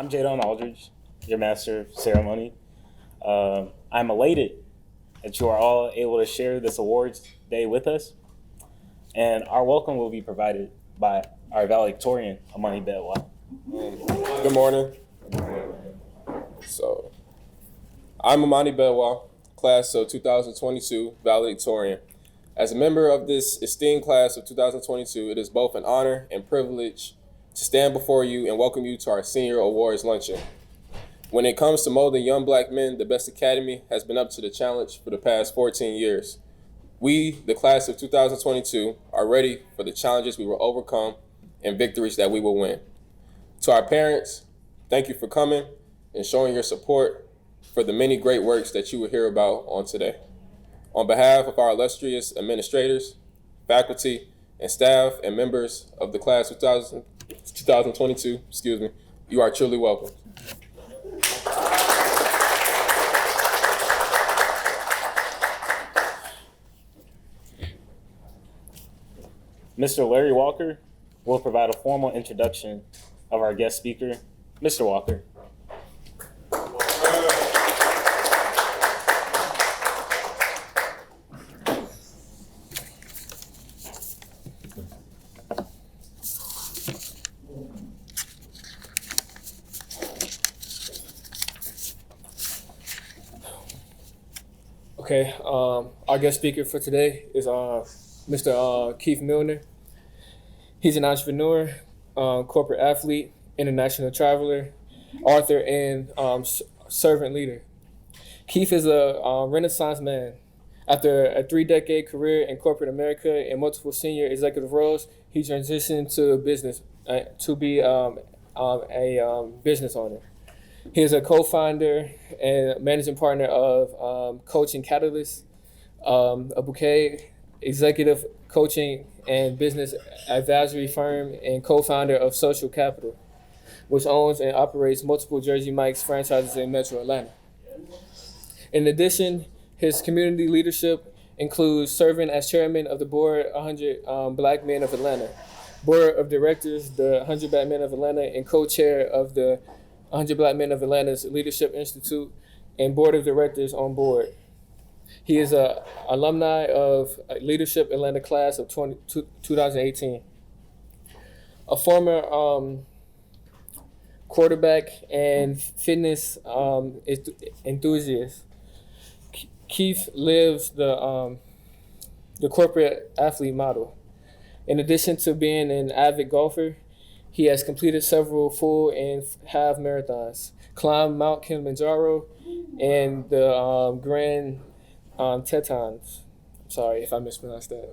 I'm Jadon Aldridge, your master of ceremony. I'm elated that you are all able to share this awards day with us, and our welcome will be provided by our valedictorian, Amani Bedwa. Good morning. So, I'm Amani Bedwa, class of 2022 valedictorian. As a member of this esteemed class of 2022, it is both an honor and privilege to stand before you and welcome you to our senior awards luncheon. When it comes to molding young black men, the B.E.S.T Academy has been up to the challenge for the past 14 years. We, the class of 2022, are ready for the challenges we will overcome and victories that we will win. To our parents, thank you for coming and showing your support for the many great works that you will hear about on today. On behalf of our illustrious administrators, faculty, and staff and members of the class of 2022, you are truly welcome. Mr. Larry Walker will provide a formal introduction of our guest speaker, Mr. Walker. Okay, our guest speaker for today is Mr. Keith Millner. He's an entrepreneur, corporate athlete, international traveler, author, and servant leader. Keith is a Renaissance man. After a 3-decade career in corporate America and multiple senior executive roles, he transitioned to business to be a business owner. He is a co-founder and managing partner of Coaching Catalyst, a bouquet executive coaching and business advisory firm, and co-founder of Social Capital, which owns and operates multiple Jersey Mike's franchises in Metro Atlanta. In addition, his community leadership includes serving as chairman of the board 100 Black Men of Atlanta, board of directors, the 100 Black Men of Atlanta, and co-chair of the 100 Black Men of Atlanta's Leadership Institute, and board of directors on board. He is an alumni of Leadership Atlanta class of 2018. A former quarterback and fitness enthusiast, Keith lives the corporate athlete model. In addition to being an avid golfer, he has completed several full and half marathons, climbed Mount Kilimanjaro and the Grand Tetons. Sorry if I mispronounced that.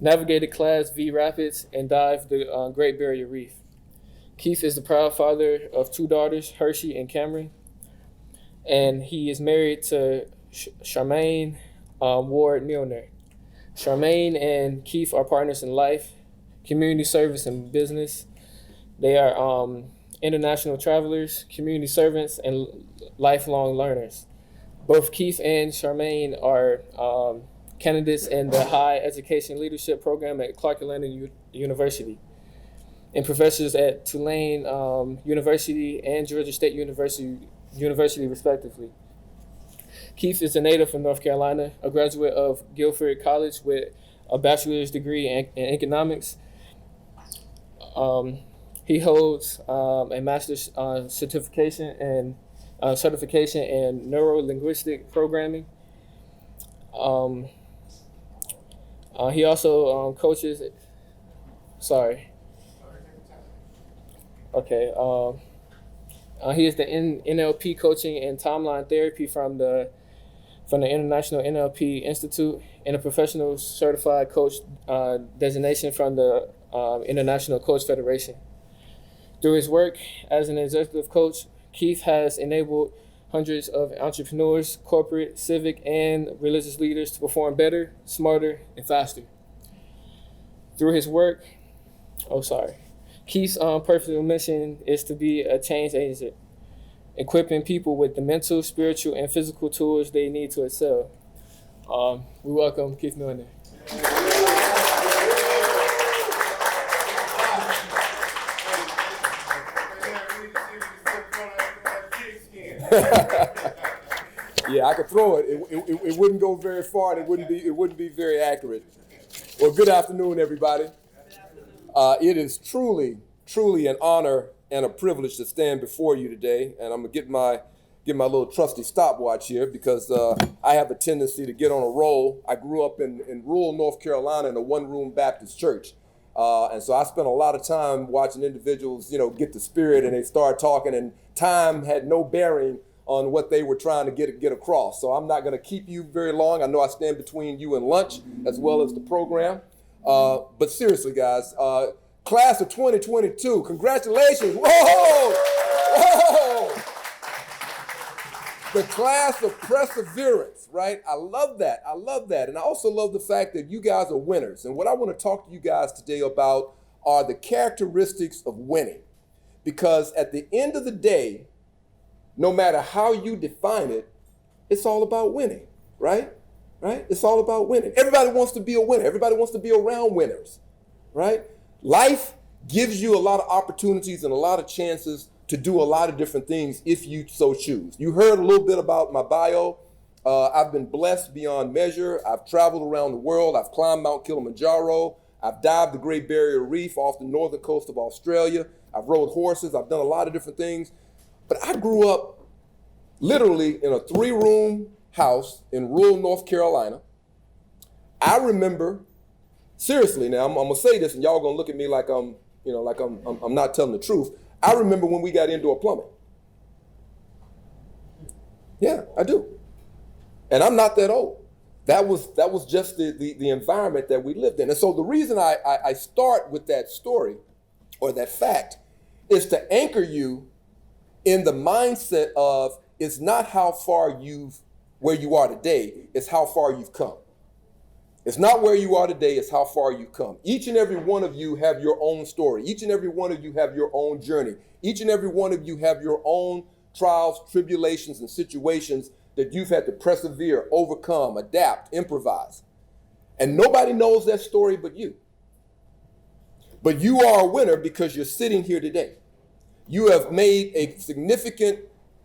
Navigated Class V Rapids and dived the Great Barrier Reef. Keith is the proud father of 2 daughters, Hershey and Cameron, and he is married to Charmaine Ward Millner. Charmaine and Keith are partners in life, community service, and business. They are international travelers, community servants, and lifelong learners. Both Keith and Charmaine are candidates in the High Education Leadership Program at Clark Atlanta University, and professors at Tulane University and Georgia State University respectively. Keith is a native from North Carolina, a graduate of Guilford College with a bachelor's degree in economics. He holds a master's certification in neuro-linguistic programming. He also coaches. Sorry. Okay. He is the NLP coaching and timeline therapy from the International NLP Institute, and a professional certified coach designation from the International Coach Federation. Through his work as an executive coach, Keith has enabled hundreds of entrepreneurs, corporate, civic, and religious leaders to perform better, smarter, and faster. Through his work, Keith's personal mission is to be a change agent, equipping people with the mental, spiritual, and physical tools they need to excel. We welcome Keith Millner. Yeah, I could throw it. It wouldn't go very far, and it wouldn't be very accurate. Well, good afternoon, everybody. It is truly an honor and a privilege to stand before you today, and I'm gonna get my little trusty stopwatch here because I have a tendency to get on a roll. I grew up in rural North Carolina in a one-room Baptist church. And so I spent a lot of time watching individuals, get the spirit, and they start talking, and time had no bearing on what they were trying to get across. So I'm not going to keep you very long. I know I stand between you and lunch as well as the program. But seriously, guys, class of 2022, congratulations. Whoa! Whoa! The class of perseverance, right? I love that. I love that. And I also love the fact that you guys are winners. And what I want to talk to you guys today about are the characteristics of winning. Because at the end of the day, no matter how you define it, it's all about winning, right? Right? It's all about winning. Everybody wants to be a winner. Everybody wants to be around winners, right? Life gives you a lot of opportunities and a lot of chances to do a lot of different things if you so choose. You heard a little bit about my bio. I've been blessed beyond measure. I've traveled around the world. I've climbed Mount Kilimanjaro. I've dived the Great Barrier Reef off the northern coast of Australia. I've rode horses. I've done a lot of different things. But I grew up literally in a 3-room house in rural North Carolina. I remember, seriously now, I'm gonna say this and y'all gonna look at me like I'm not telling the truth. I remember when we got indoor plumbing. Yeah, I do. And I'm not that old. That was just the environment that we lived in. And so the reason I start with that story or that fact is to anchor you in the mindset of it's not how far where you are today, it's how far you've come. It's not where you are today, it's how far you've come. Each and every one of you have your own story. Each and every one of you have your own journey. Each and every one of you have your own trials, tribulations, and situations that you've had to persevere, overcome, adapt, improvise. And nobody knows that story but you. But you are a winner because you're sitting here today. You have made a significant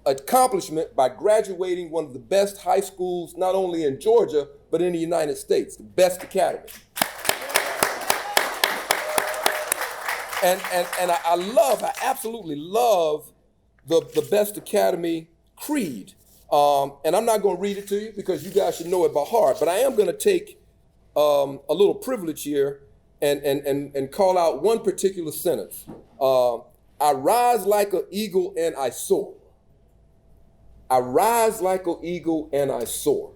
accomplishment by graduating one of the best high schools, not only in Georgia, but in the United States, the B.E.S.T Academy. And I absolutely love the B.E.S.T Academy creed. And I'm not going to read it to you because you guys should know it by heart, but I am going to take a little privilege here and call out one particular sentence. I rise like an eagle and I soar. I rise like an eagle and I soar,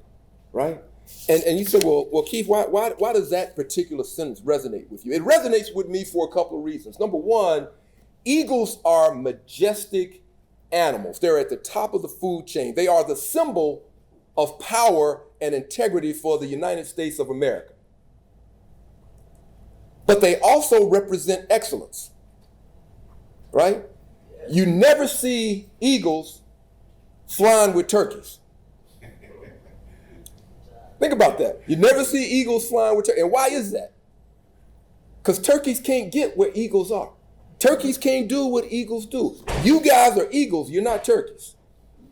right? And you say, well, Keith, why does that particular sentence resonate with you? It resonates with me for a couple of reasons. Number one, eagles are majestic animals. They're at the top of the food chain. They are the symbol of power and integrity for the United States of America. But they also represent excellence, right? You never see eagles flying with turkeys. Think about that. You never see eagles flying with turkeys. And why is that? Because turkeys can't get where eagles are. Turkeys can't do what eagles do. You guys are eagles, you're not turkeys.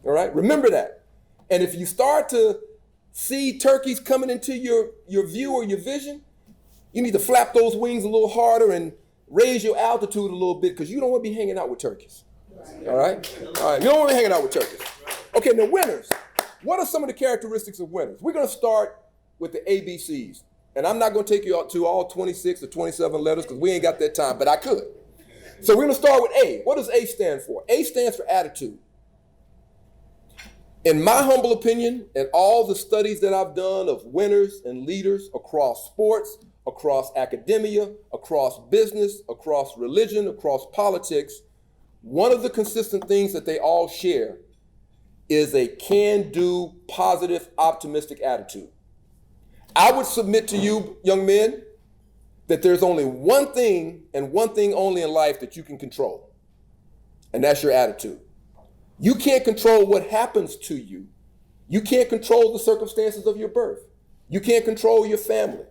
All right? Remember that. And if you start to see turkeys coming into your view or your vision, you need to flap those wings a little harder and raise your altitude a little bit because you don't want to be hanging out with turkeys. All right? All right. You don't want to be hanging out with turkeys. Okay, now winners. What are some of the characteristics of winners? We're going to start with the ABCs. And I'm not going to take you out to all 26 or 27 letters because we ain't got that time, but I could. So we're going to start with A. What does A stand for? A stands for attitude. In my humble opinion, and all the studies that I've done of winners and leaders across sports, across academia, across business, across religion, across politics, one of the consistent things that they all share is a can-do, positive, optimistic attitude. I would submit to you, young men, that there's only one thing and one thing only in life that you can control, and that's your attitude. You can't control what happens to you. You can't control the circumstances of your birth. You can't control your family.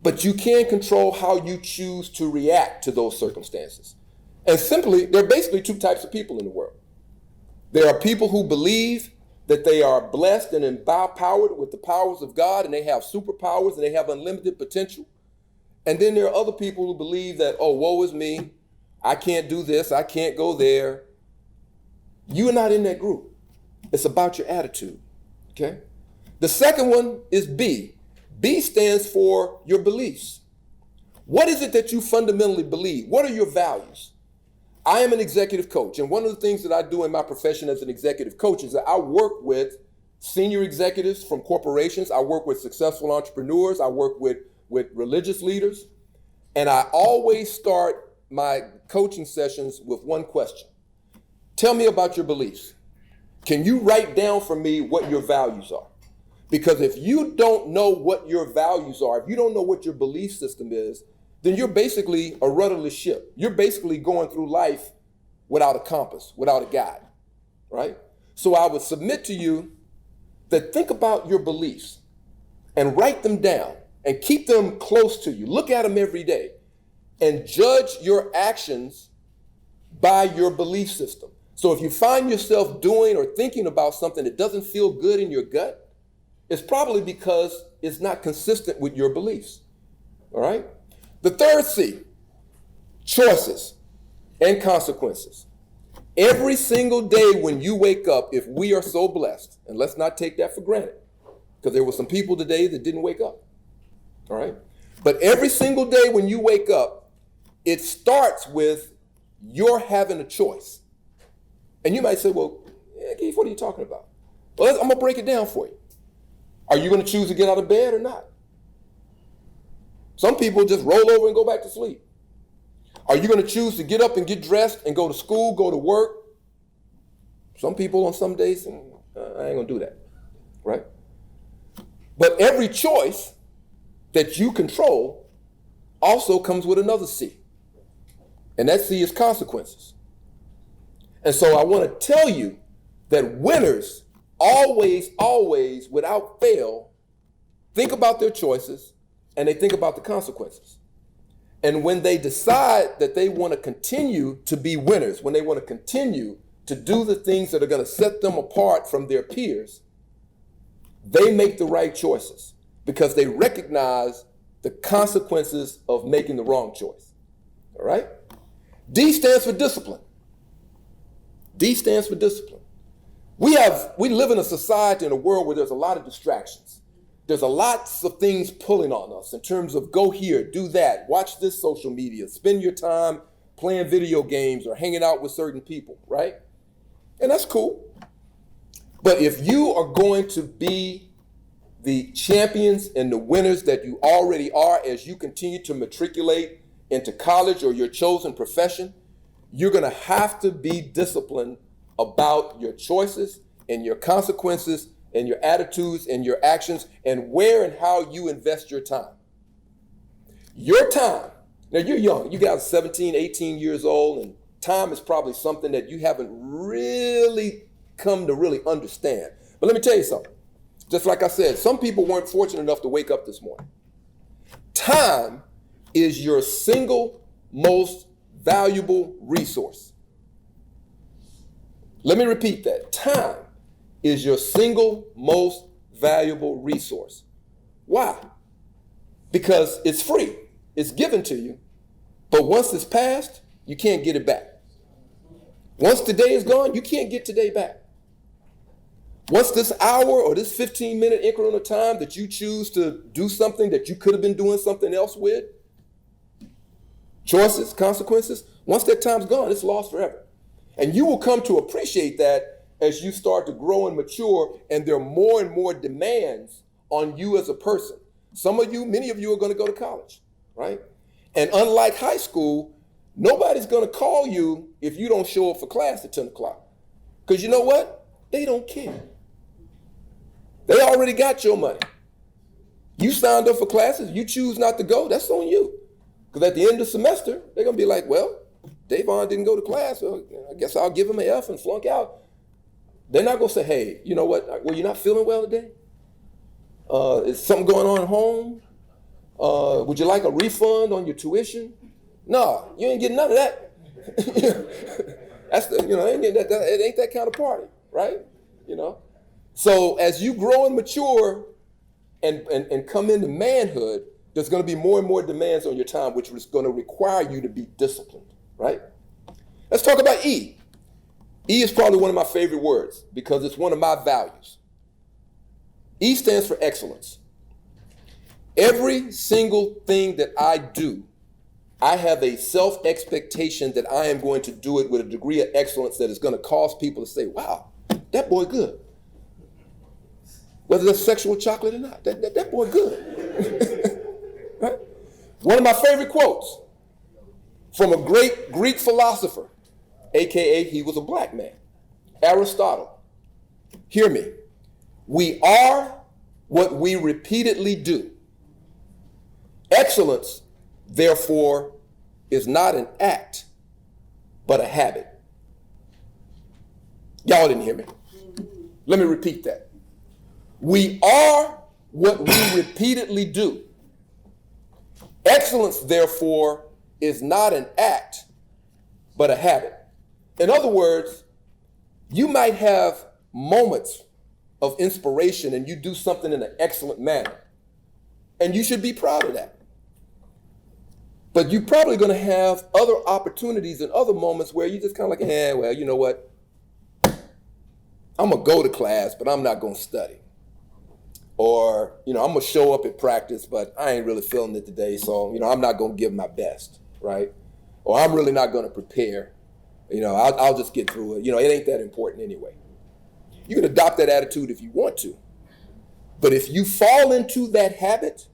But you can control how you choose to react to those circumstances. And simply, there are basically two types of people in the world. There are people who believe that they are blessed and empowered with the powers of God, and they have superpowers and they have unlimited potential. And then there are other people who believe that, oh, woe is me. I can't do this. I can't go there. You are not in that group. It's about your attitude. Okay? The second one is B. B stands for your beliefs. What is it that you fundamentally believe? What are your values? I am an executive coach, and one of the things that I do in my profession as an executive coach is that I work with senior executives from corporations. I work with successful entrepreneurs. I work with religious leaders. And I always start my coaching sessions with one question. Tell me about your beliefs. Can you write down for me what your values are? Because if you don't know what your values are, if you don't know what your belief system is, then you're basically a rudderless ship. You're basically going through life without a compass, without a guide, right? So I would submit to you that think about your beliefs and write them down and keep them close to you. Look at them every day and judge your actions by your belief system. So if you find yourself doing or thinking about something that doesn't feel good in your gut, it's probably because it's not consistent with your beliefs, all right? The third C, choices and consequences. Every single day when you wake up, if we are so blessed, and let's not take that for granted, because there were some people today that didn't wake up, all right? But every single day when you wake up, it starts with your having a choice. And you might say, well, Keith, what are you talking about? Well, I'm going to break it down for you. Are you going to choose to get out of bed or not? Some people just roll over and go back to sleep. Are you going to choose to get up and get dressed and go to school, go to work? Some people on some days, I ain't going to do that, right? But every choice that you control also comes with another C. And that C is consequences. And so I want to tell you that winners always, without fail, think about their choices and they think about the consequences. And when they decide that they want to continue to be winners, when they want to continue to do the things that are going to set them apart from their peers, they make the right choices because they recognize the consequences of making the wrong choice. All right? D stands for discipline. D stands for discipline. We live in a society, in a world where there's a lot of distractions. There's a lots of things pulling on us in terms of go here, do that, watch this social media, spend your time playing video games or hanging out with certain people, right? And that's cool. But if you are going to be the champions and the winners that you already are as you continue to matriculate into college or your chosen profession, you're going to have to be disciplined about your choices and your consequences and your attitudes and your actions and where and how you invest your time. Your time, now you're young, you guys are 17, 18 years old, and time is probably something that you haven't really come to really understand. But let me tell you something. Just like I said, some people weren't fortunate enough to wake up this morning. Time is your single most valuable resource. Let me repeat that. Time is your single most valuable resource. Why? Because it's free. It's given to you. But once it's passed, you can't get it back. Once today is gone, you can't get today back. Once this hour or this 15-minute increment of time that you choose to do something that you could have been doing something else with, choices, consequences, once that time's gone, it's lost forever. And you will come to appreciate that as you start to grow and mature, and there are more and more demands on you as a person. Some of you, many of you are going to go to college, right? And unlike high school, nobody's going to call you if you don't show up for class at 10 o'clock. Because you know what? They don't care. They already got your money. You signed up for classes, you choose not to go, that's on you. Because at the end of the semester, they're going to be like, well, Davon didn't go to class, so I guess I'll give him an F and flunk out. They're not going to say, hey, you know what, were you not feeling well today? Is something going on at home? Would you like a refund on your tuition? No, you ain't getting none of that. That's the, it ain't that kind of party, right? You know. So as you grow and mature and come into manhood, there's going to be more and more demands on your time, which is going to require you to be disciplined, right? Let's talk about E. E is probably one of my favorite words because it's one of my values. E stands for excellence. Every single thing that I do, I have a self-expectation that I am going to do it with a degree of excellence that is going to cause people to say, wow, that boy good. Whether that's sexual chocolate or not, that boy good. Right? One of my favorite quotes from a great Greek philosopher, AKA he was a black man, Aristotle. Hear me. We are what we repeatedly do. Excellence, therefore, is not an act, but a habit. Y'all didn't hear me. Let me repeat that. We are what we repeatedly do. Excellence, therefore, is not an act, but a habit. In other words, you might have moments of inspiration and you do something in an excellent manner. And you should be proud of that. But you're probably going to have other opportunities and other moments where you just kind of like, well, you know what? I'm going to go to class, but I'm not going to study. Or, I'm going to show up at practice, but I ain't really feeling it today, so, I'm not going to give my best, right? Or I'm really not going to prepare. I'll just get through it. It ain't that important anyway. You can adopt that attitude if you want to. But if you fall into that habit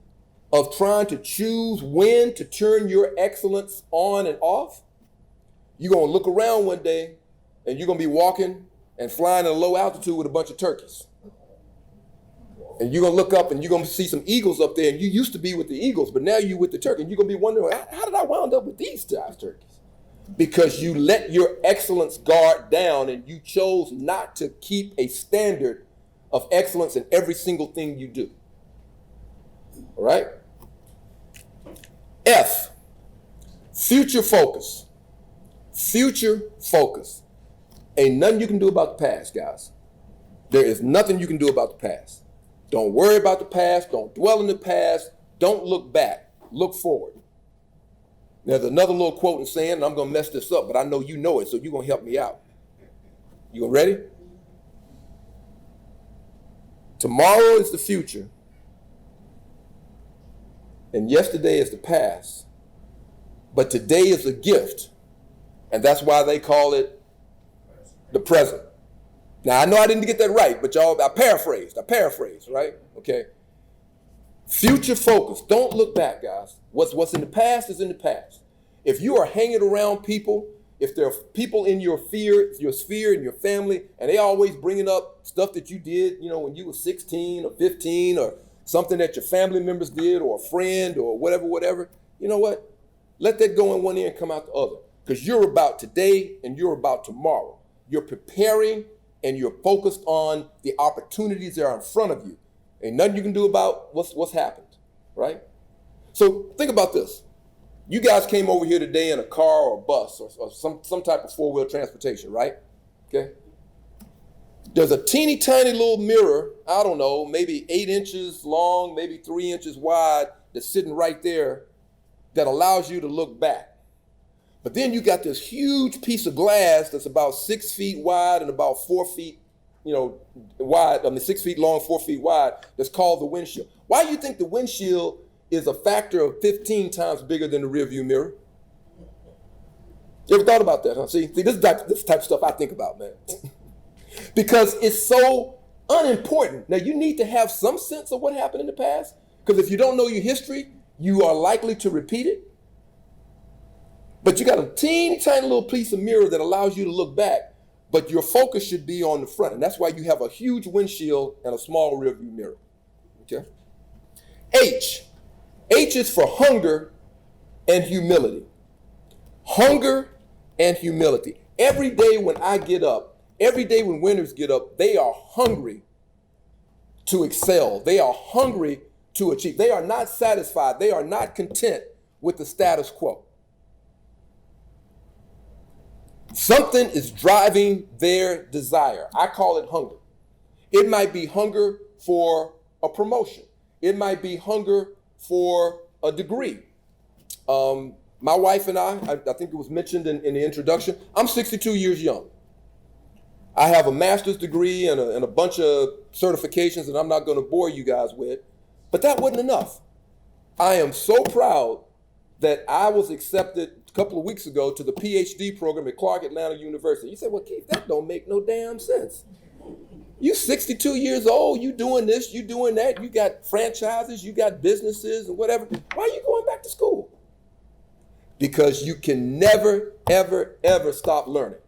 of trying to choose when to turn your excellence on and off, you're going to look around one day and you're going to be walking and flying at a low altitude with a bunch of turkeys. And you're going to look up and you're going to see some eagles up there, and you used to be with the eagles, but now you're with the turkey. And you're going to be wondering, how did I wound up with these turkeys? Because you let your excellence guard down and you chose not to keep a standard of excellence in every single thing you do. All right? F, future focus. Future focus. Ain't nothing you can do about the past, guys. There is nothing you can do about the past. Don't worry about the past. Don't dwell in the past. Don't look back. Look forward. There's another little quote and saying, and I'm going to mess this up, but I know you know it, so you're going to help me out. You ready? Tomorrow is the future, and yesterday is the past, but today is a gift, and that's why they call it the present. Now, I know I didn't get that right, but y'all, I paraphrased, right? Okay. Future focus. Don't look back, guys. What's in the past is in the past. If you are hanging around people, if there are people in your sphere, in your family, and they always bringing up stuff that you did, when you were 16 or 15 or something that your family members did or a friend or whatever, you know what? Let that go in one ear and come out the other. Because you're about today and you're about tomorrow. You're preparing and you're focused on the opportunities that are in front of you. Ain't nothing you can do about what's happened, right? So think about this. You guys came over here today in a car or a bus or some type of four-wheel transportation, right? Okay. There's a teeny tiny little mirror, I don't know, maybe 8 inches long, maybe 3 inches wide, that's sitting right there that allows you to look back. But then you got this huge piece of glass that's about 6 feet wide and about 4 feet, wide. 6 feet long, 4 feet wide. That's called the windshield. Why do you think the windshield is a factor of 15 times bigger than the rearview mirror? You ever thought about that, huh? See, this type of stuff I think about, man. Because it's so unimportant. Now, you need to have some sense of what happened in the past, because if you don't know your history, you are likely to repeat it. But you got a teeny tiny little piece of mirror that allows you to look back, but your focus should be on the front. And that's why you have a huge windshield and a small rearview mirror. Okay? H. H is for hunger and humility. Hunger and humility. Every day when I get up, every day when winners get up, they are hungry to excel. They are hungry to achieve. They are not satisfied. They are not content with the status quo. Something is driving their desire. I call it hunger. It might be hunger for a promotion. It might be hunger for a degree. My wife and I think it was mentioned in the introduction, I'm 62 years young. I have a master's degree and a bunch of certifications that I'm not going to bore you guys with, but that wasn't enough. I am so proud that I was accepted a couple of weeks ago to the PhD program at Clark Atlanta University. You said, well, Keith, that don't make no damn sense. You 62 years old, you doing this, you doing that, you got franchises, you got businesses and whatever. Why are you going back to school? Because you can never, ever, ever stop learning.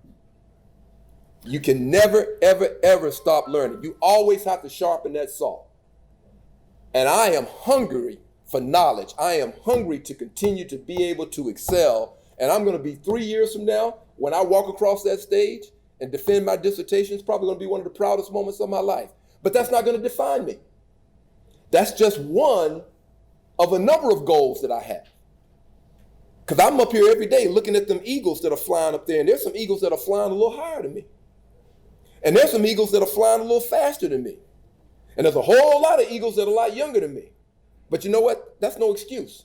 You can never, ever, ever stop learning. You always have to sharpen that saw. And I am hungry for knowledge. I am hungry to continue to be able to excel. And I'm going to be 3 years from now, when I walk across that stage and defend my dissertation, it's probably going to be one of the proudest moments of my life. But that's not going to define me. That's just one of a number of goals that I have. Because I'm up here every day looking at them eagles that are flying up there. And there's some eagles that are flying a little higher than me. And there's some eagles that are flying a little faster than me. And there's a whole lot of eagles that are a lot younger than me. But you know what? That's no excuse.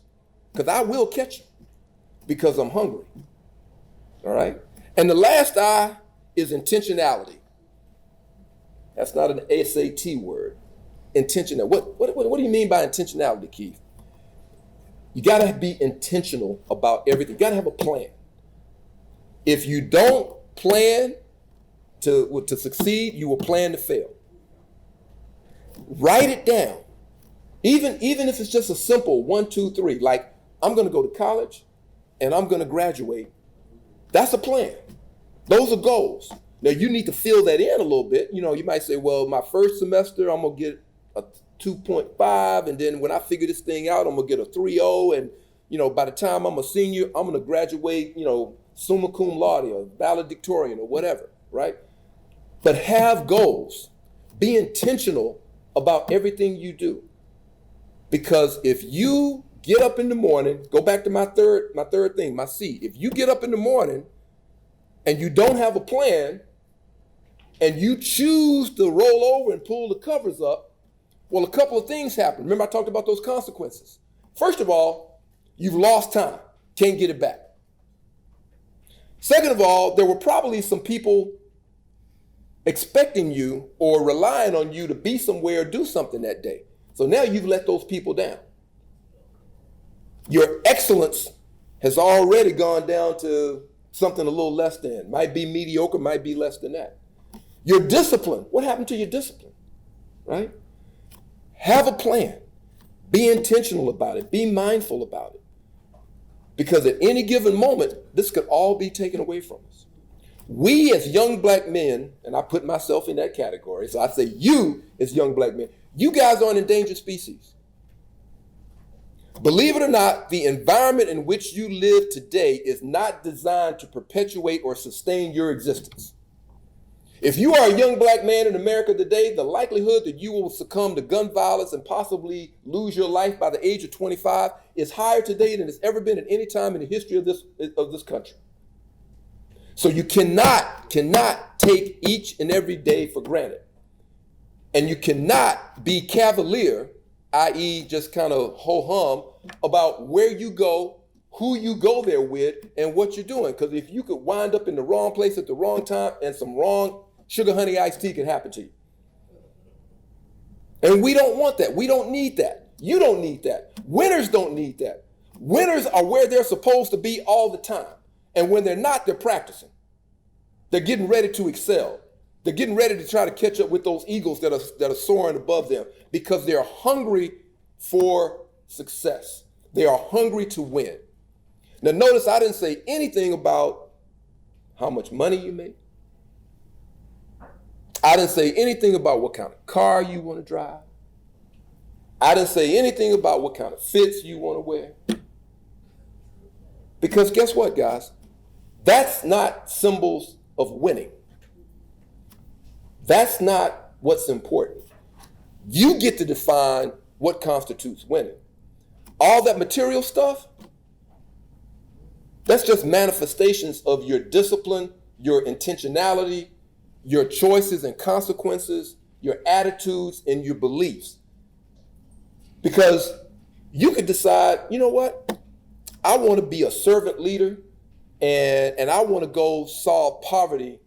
Because I will catch them. Because I'm hungry. All right? And the last I is intentionality. That's not an SAT word. Intentional. What do you mean by intentionality, Keith? You got to be intentional about everything. You got to have a plan. If you don't plan to succeed, you will plan to fail. Write it down. Even if it's just a simple 1, 2, 3, like I'm going to go to college and I'm going to graduate. That's a plan. Those are goals. Now you need to fill that in a little bit. You know, you might say, well, my first semester, I'm going to get a 2.5. And then when I figure this thing out, I'm going to get a 3.0. And, you know, by the time I'm a senior, I'm going to graduate, you know, summa cum laude or valedictorian or whatever, right? But have goals. Be intentional about everything you do. Because if you get up in the morning, go back to my third thing, my C. If you get up in the morning and you don't have a plan and you choose to roll over and pull the covers up, well, a couple of things happen. Remember I talked about those consequences. First of all, you've lost time. Can't get it back. Second of all, there were probably some people expecting you or relying on you to be somewhere or do something that day. So now you've let those people down. Your excellence has already gone down to something a little less than. Might be mediocre, might be less than that. Your discipline, what happened to your discipline, right? Have a plan. Be intentional about it. Be mindful about it. Because at any given moment, this could all be taken away from us. We as young black men, and I put myself in that category, so I say you as young black men, you guys are an endangered species. Believe it or not, the environment in which you live today is not designed to perpetuate or sustain your existence. If you are a young black man in America today, the likelihood that you will succumb to gun violence and possibly lose your life by the age of 25 is higher today than it's ever been at any time in the history of this country. So you cannot take each and every day for granted. And you cannot be cavalier, i.e. just kind of ho-hum about where you go, who you go there with, and what you're doing. Because if you could wind up in the wrong place at the wrong time and some wrong sugar honey iced tea can happen to you. And we don't want that. We don't need that. You don't need that. Winners don't need that. Winners are where they're supposed to be all the time. And when they're not, they're practicing. They're getting ready to excel. They're getting ready to try to catch up with those eagles that are soaring above them because they're hungry for success. They are hungry to win. Now notice I didn't say anything about how much money you make. I didn't say anything about what kind of car you want to drive. I didn't say anything about what kind of fits you want to wear. Because guess what, guys? That's not symbols of winning. That's not what's important. You get to define what constitutes winning. All that material stuff, that's just manifestations of your discipline your intentionality, your choices and consequences, your attitudes, and your beliefs. Because you could decide, you know what? I want to be a servant leader, and I want to go solve poverty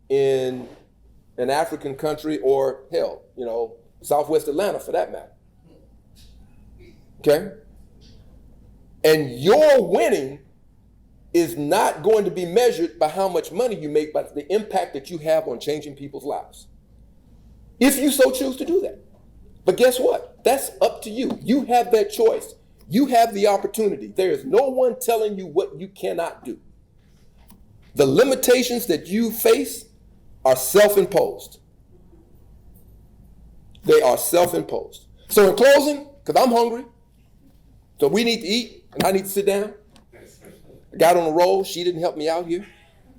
in an African country, or hell, Southwest Atlanta for that matter. Okay? And your winning is not going to be measured by how much money you make, but the impact that you have on changing people's lives. If you so choose to do that. But guess what? That's up to you. You have that choice. You have the opportunity. There is no one telling you what you cannot do. The limitations that you face are self-imposed. They are self-imposed. So in closing, because I'm hungry, so we need to eat, and I need to sit down. I got on a roll. She didn't help me out here.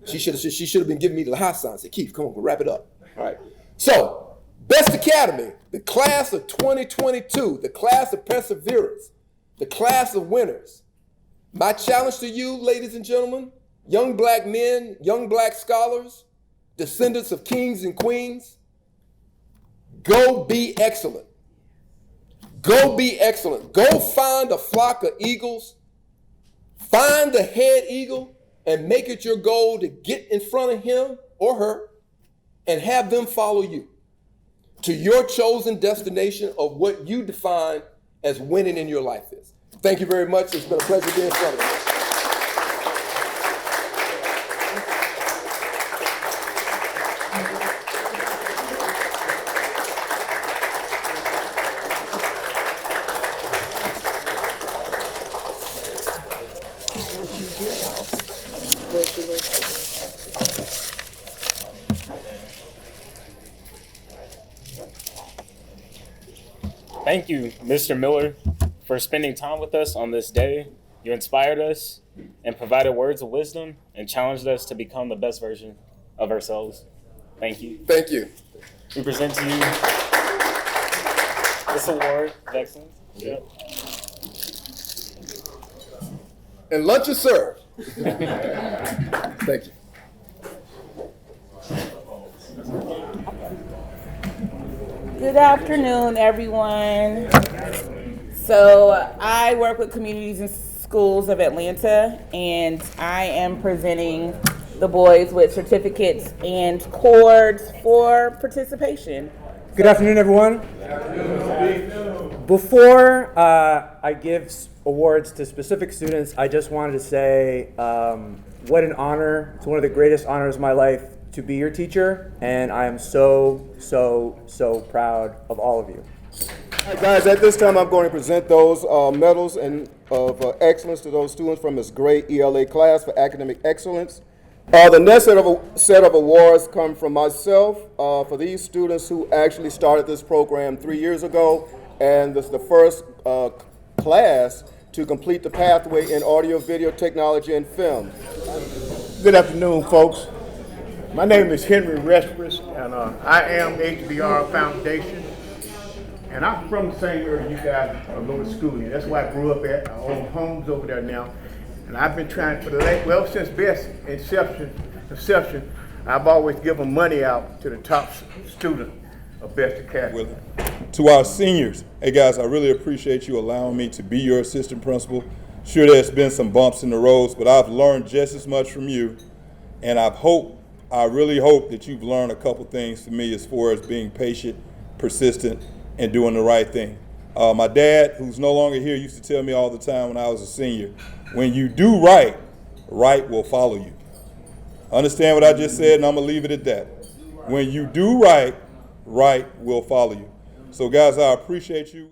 She should have been giving me the high sign. Said, Keith, come on, we'll wrap it up. All right. So, B.E.S.T Academy, the class of 2022, the class of perseverance, the class of winners. My challenge to you, ladies and gentlemen, young black men, young black scholars, descendants of kings and queens, go be excellent. Go be excellent. Go find a flock of eagles. Find the head eagle and make it your goal to get in front of him or her and have them follow you to your chosen destination of what you define as winning in your life is. Thank you very much. It's been a pleasure being in front of you. Thank you, Mr. Miller, for spending time with us on this day. You inspired us and provided words of wisdom and challenged us to become the best version of ourselves. Thank you. Thank you. We present to you this award of excellence. Yep. And lunch is served. Thank you. Good afternoon, everyone. So I work with communities and schools of Atlanta, and I am presenting the boys with certificates and cords for participation. Good afternoon, everyone. Before I give awards to specific students, I just wanted to say what an honor. It's one of the greatest honors of my life to be your teacher, and I am so proud of all of you. All right, guys, at this time I'm going to present those medals of excellence to those students from this great ELA class for academic excellence. The next set of awards come from myself for these students who actually started this program 3 years ago, and this is the first class to complete the pathway in audio, video technology, and film. Good afternoon, folks. My name is Henry Respris, and I am HBR Foundation. And I'm from the same area you guys are going to school in. That's where I grew up at. I own homes over there now. And I've been trying for since B.E.S.T inception, I've always given money out to the top student of B.E.S.T Academy. To our seniors, hey guys, I really appreciate you allowing me to be your assistant principal. Sure, there's been some bumps in the roads, but I've learned just as much from you. And I really hope that you've learned a couple things from me as far as being patient, persistent, and doing the right thing. My dad, who's no longer here, used to tell me all the time when I was a senior, when you do right, right will follow you. Understand what I just said, and I'm gonna leave it at that. When you do right, right will follow you. So guys, I appreciate you.